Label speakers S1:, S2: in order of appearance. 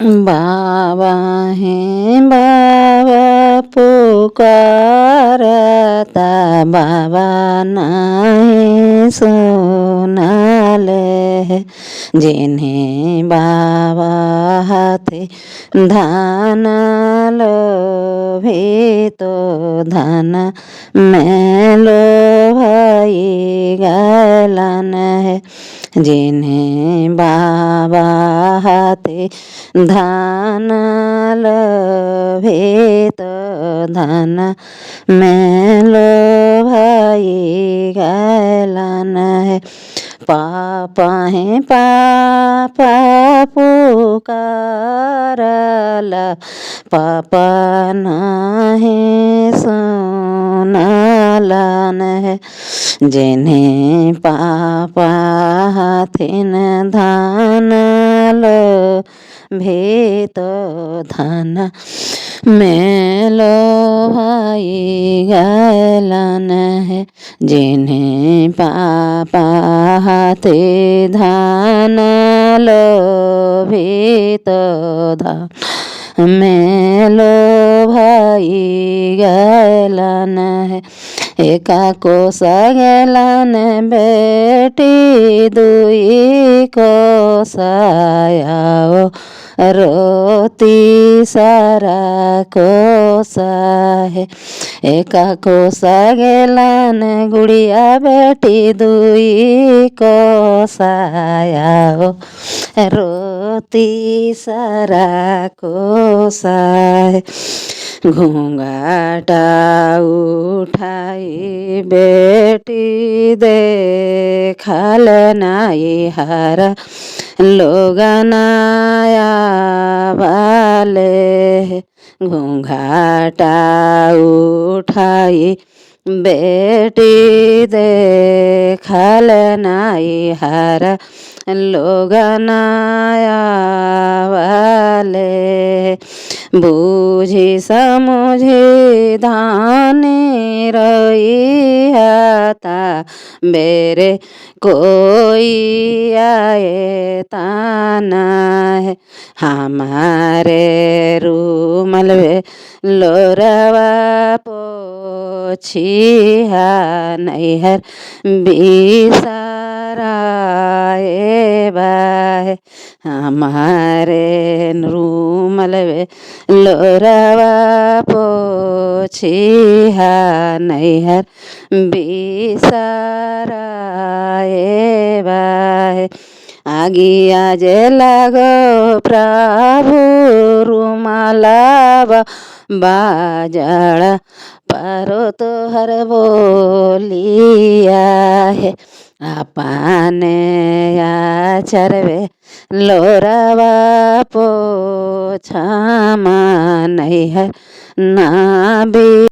S1: बाबा हैं बाबा पुकारता, बाबा नहीं सुनाले। जिन्हें बाबा हाथे धान लोभी तो धन में लोभाई गलन है। जिन्हें बाबा हाथे धान लोभी तो धन में लोभाई गलन है। पापा है पापा पुकारला, पापा नहीं सुनलन है। जिन्हें पापा हाथिन धान लोभी तो धन में लोभाई गलन है। जिन्हें पापा हाथे धान लोभी तो धन में लोभाई गलन है। एका को सगलन बेटी, दुई को सायाओ रोती सारा को साहे। एका को सगलन गुड़िया बेटी, दुई को सायाओ रोती सारा को साहे। घूंघाटा उठाई बेटी देखल नाई हरा, लोगनाया वाले। घूंघाटा उठाई बेटी देखल नाई हरा, लोगनाया वाले। बूझी समझी धानी रही था, बेरे कोई आए ताना है। हमारे रूमल वे लोरवा पोछिया, नैहर बिसराए बाहे। हमारे रूमल वे लोरवा पोछिया, नैहर बिसराए बाहे। आगिया जे लगो प्रभु रुमालावा बाजड़ा, परो तोहर बोलिया है। अपने आचरवे लोरवा पोछामा, नैहर ना भी